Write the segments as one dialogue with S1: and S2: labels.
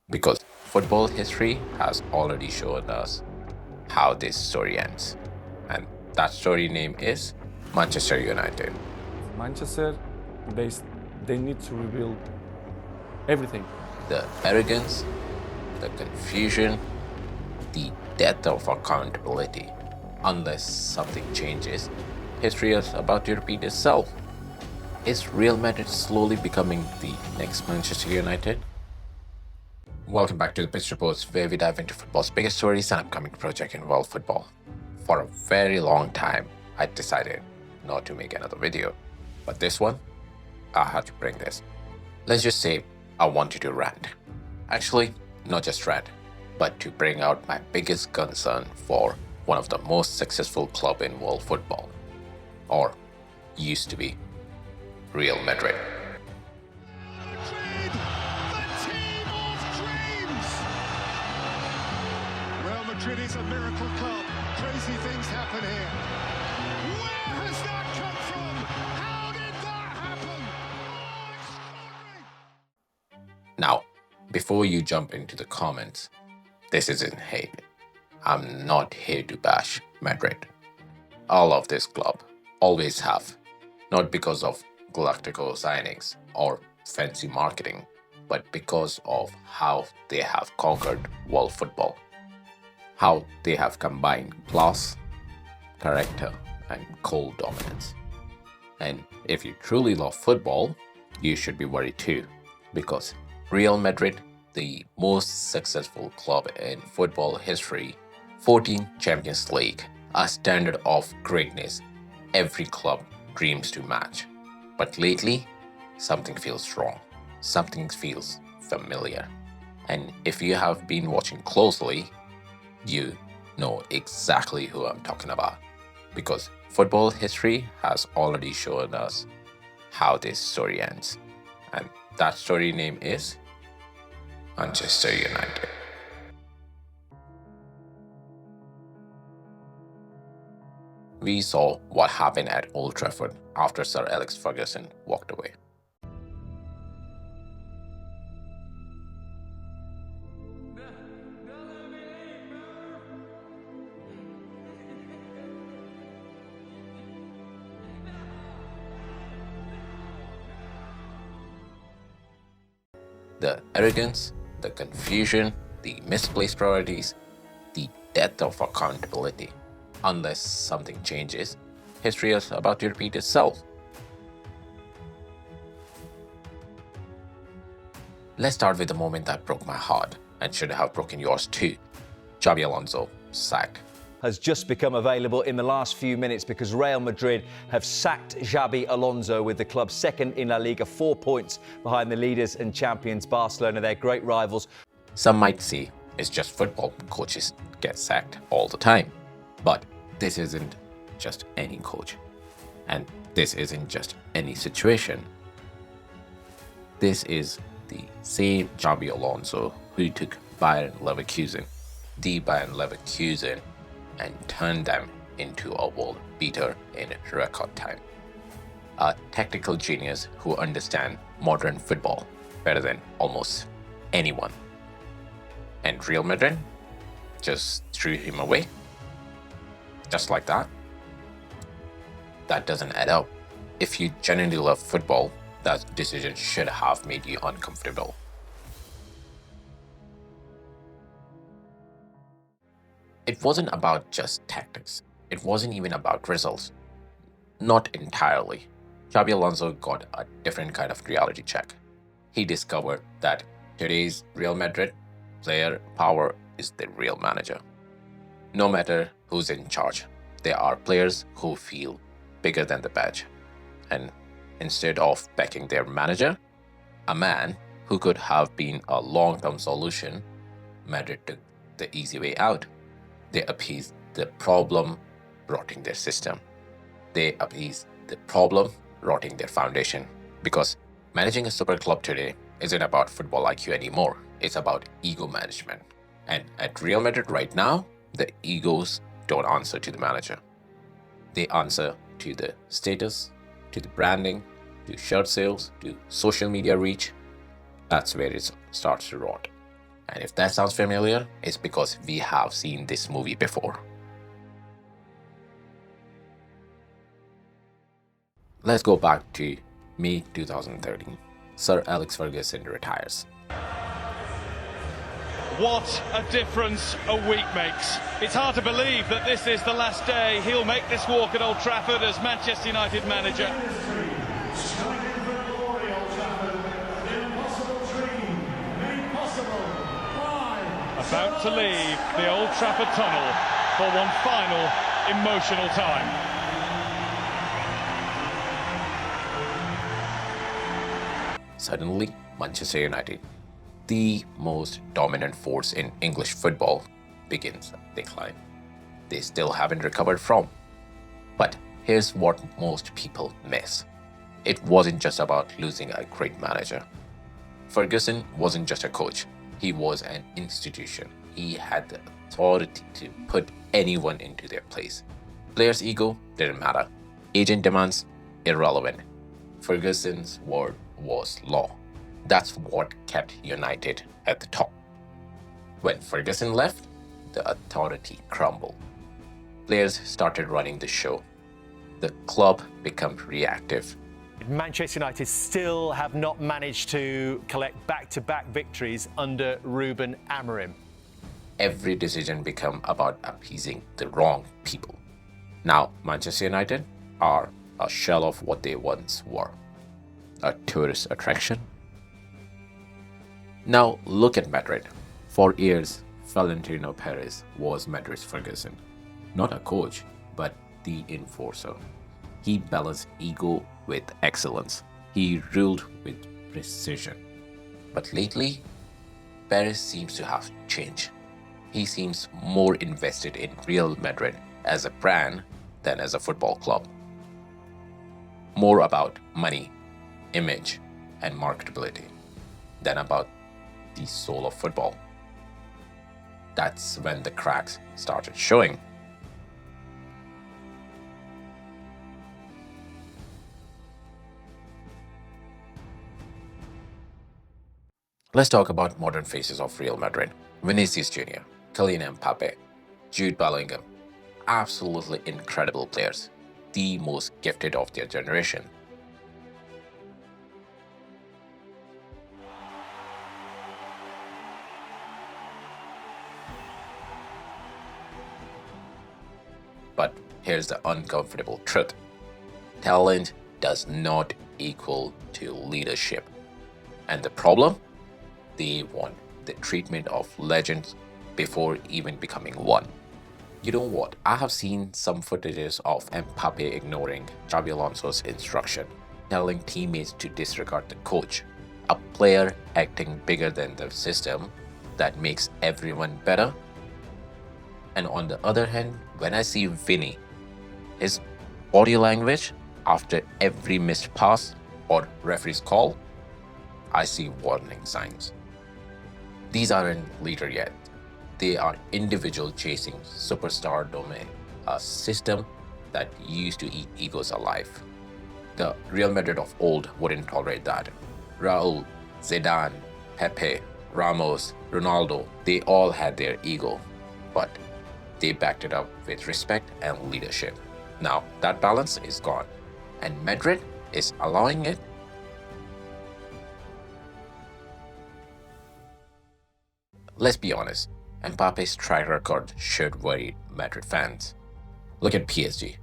S1: because football history has already shown us how this story ends. And that story name is Manchester United.
S2: Manchester, they, they need to rebuild everything.
S1: The arrogance, the confusion, the death of accountability. Unless something changes, history is about to repeat itself. Is Real Madrid slowly becoming the next Manchester United? Welcome back to the Pitch Reports, where we dive into football's biggest stories and upcoming projects in world football. For a very long time, I decided not to make another video, but this one, I had to bring this. Let's just say I wanted to rant. Actually, not just rant, but to bring out my biggest concern for one of the most successful club in world football, or used to be, Real Madrid.
S3: Madrid, the team of dreams. Real Madrid is a miracle club. Crazy things happen here. Where has that come from? How did that happen? Oh, extraordinary.
S1: Now, before you jump into the comments, this isn't hate. I'm not here to bash Madrid. I love this club, always have, not because of galactical signings or fancy marketing, but because of how they have conquered world football, how they have combined class, character, and cold dominance. And if you truly love football, you should be worried too, because Real Madrid, the most successful club in football history, 14 Champions League, a standard of greatness every club dreams to match. But lately, something feels wrong. Something feels familiar. And if you have been watching closely, you know exactly who I'm talking about. Because football history has already shown us how this story ends. And that story name is Manchester United. We saw what happened at Old Trafford after Sir Alex Ferguson walked away. The arrogance, the confusion, the misplaced priorities, the death of accountability. Unless something changes, history is about to repeat itself. Let's start with the moment that broke my heart and should have broken yours too. Xabi Alonso sacked.
S4: Has just become available in the last few minutes because Real Madrid have sacked Xabi Alonso, with the club second in La Liga, 4 points behind the leaders and champions Barcelona, their great rivals.
S1: Some might say it's just football, coaches get sacked all the time. But this isn't just any coach. And this isn't just any situation. This is the same Xabi Alonso who took Bayern Leverkusen, the Bayern Leverkusen, and turned them into a world beater in record time. A tactical genius who understands modern football better than almost anyone. And Real Madrid just threw him away. Just like that. That doesn't add up. If you genuinely love football, that decision should have made you uncomfortable. It wasn't about just tactics. It wasn't even about results. Not entirely. Xabi Alonso got a different kind of reality check. He discovered that today's Real Madrid player power is the real manager. No matter who's in charge, there are players who feel bigger than the badge. And instead of backing their manager, a man who could have been a long-term solution, Madrid took the easy way out. They appeased the problem, rotting their system. They appeased the problem, rotting their foundation. Because managing a super club today isn't about football IQ anymore. It's about ego management. And at Real Madrid right now, the egos don't answer to the manager. They answer to the status, to the branding, to shirt sales, to social media reach. That's where it starts to rot. And if that sounds familiar, it's because we have seen this movie before. Let's go back to May 2013. Sir Alex Ferguson retires.
S5: What a difference a week makes. It's hard to believe that this is the last day he'll make this walk at Old Trafford as Manchester United manager. About to leave the Old Trafford tunnel for one final emotional time.
S1: Suddenly, Manchester United, the most dominant force in English football, begins a decline. They still haven't recovered from. But here's what most people miss. It wasn't just about losing a great manager. Ferguson wasn't just a coach. He was an institution. He had the authority to put anyone into their place. Players' ego didn't matter. Agent demands, irrelevant. Ferguson's word was law. That's what kept United at the top. When Ferguson left, the authority crumbled. Players started running the show. The club became reactive.
S6: Manchester United still have not managed to collect back-to-back victories under Ruben Amorim.
S1: Every decision became about appeasing the wrong people. Now, Manchester United are a shell of what they once were. A tourist attraction. Now, look at Madrid. For years, Florentino Perez was Madrid's Ferguson. Not a coach, but the enforcer. He balanced ego with excellence. He ruled with precision. But lately, Perez seems to have changed. He seems more invested in Real Madrid as a brand than as a football club. More about money, image, and marketability than about the soul of football. That's when the cracks started showing. Let's talk about modern faces of Real Madrid. Vinicius Jr., Kylian Mbappe, Jude Bellingham. Absolutely incredible players. The most gifted of their generation. But here's the uncomfortable truth. Talent does not equal to leadership. And the problem? They want the treatment of legends before even becoming one. You know what? I have seen some footages of Mbappe ignoring Xabi Alonso's instruction, telling teammates to disregard the coach. A player acting bigger than the system that makes everyone better. And on the other hand, when I see Vinny, his body language after every missed pass or referee's call, I see warning signs. These aren't leader yet. They are individual chasing superstar domain, a system that used to eat egos alive. The Real Madrid of old wouldn't tolerate that. Raul, Zidane, Pepe, Ramos, Ronaldo, they all had their ego, but they backed it up with respect and leadership. Now that balance is gone, and Madrid is allowing it. Let's be honest, Mbappe's track record should worry Madrid fans. Look at PSG.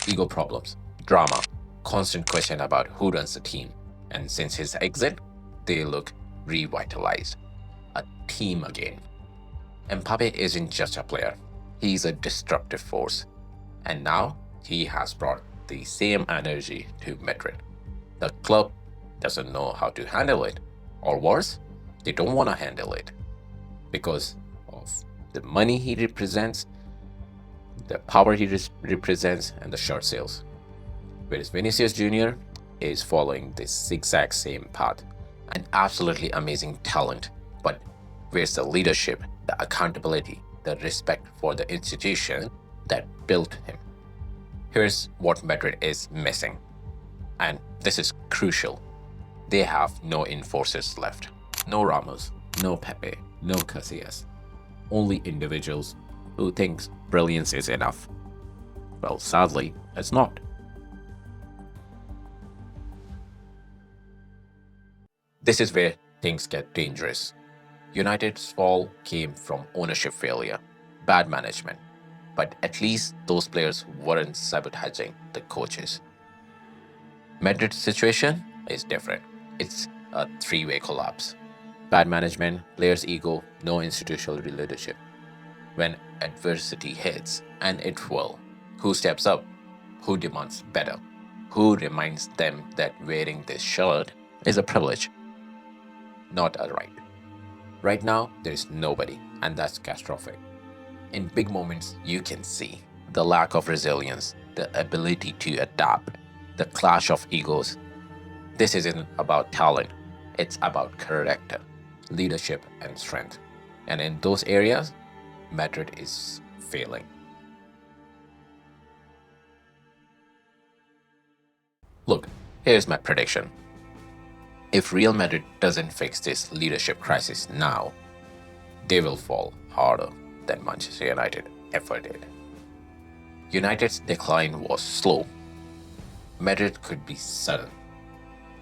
S1: Ego problems, drama, constant question about who runs the team. And since his exit, they look revitalized. A team again. Mbappe isn't just a player. He's a destructive force. And now he has brought the same energy to Madrid. The club doesn't know how to handle it. Or worse, they don't want to handle it. Because of the money he represents, the power he represents, and the shirt sales. Whereas Vinicius Jr. is following this zigzag same path. An absolutely amazing talent, but where's the leadership, the accountability, the respect for the institution that built him? Here's what Madrid is missing, and this is crucial. They have no enforcers left. No Ramos, no Pepe, no Casillas, only individuals who think brilliance is enough. Well, sadly, it's not. This is where things get dangerous. United's fall came from ownership failure, bad management, but at least those players weren't sabotaging the coaches. Madrid's situation is different. It's a three-way collapse. Bad management, players' ego, no institutional leadership. When adversity hits, and it will, who steps up? Who demands better? Who reminds them that wearing this shirt is a privilege, not a right? Right now, there is nobody, and that's catastrophic. In big moments, you can see the lack of resilience, the ability to adapt, the clash of egos. This isn't about talent, it's about character, leadership, and strength. And in those areas, Madrid is failing. Look, here's my prediction. If Real Madrid doesn't fix this leadership crisis now, they will fall harder than Manchester United ever did. United's decline was slow. Madrid could be sudden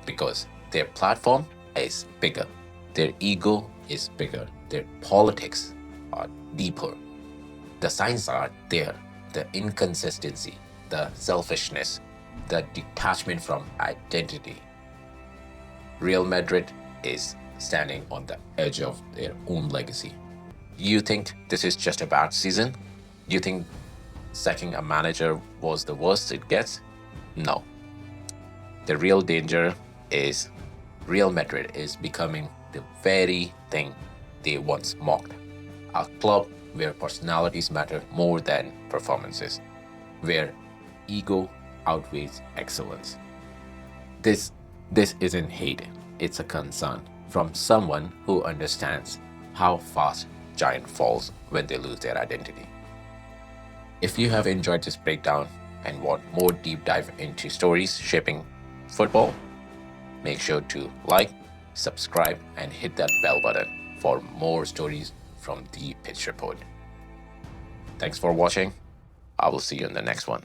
S1: because their platform is bigger, their ego is bigger, their politics are deeper. The signs are there, the inconsistency, the selfishness, the detachment from identity. Real Madrid is standing on the edge of their own legacy. You think this is just a bad season? You think sacking a manager was the worst it gets? No. The real danger is Real Madrid is becoming the very thing they once mocked. A club where personalities matter more than performances, where ego outweighs excellence. This isn't hate, it's a concern from someone who understands how fast giant falls when they lose their identity. If you have enjoyed this breakdown and want more deep dive into stories shaping football, make sure to like, subscribe, and hit that bell button for more stories from the Pitch Report. Thanks for watching. I will see you in the next one.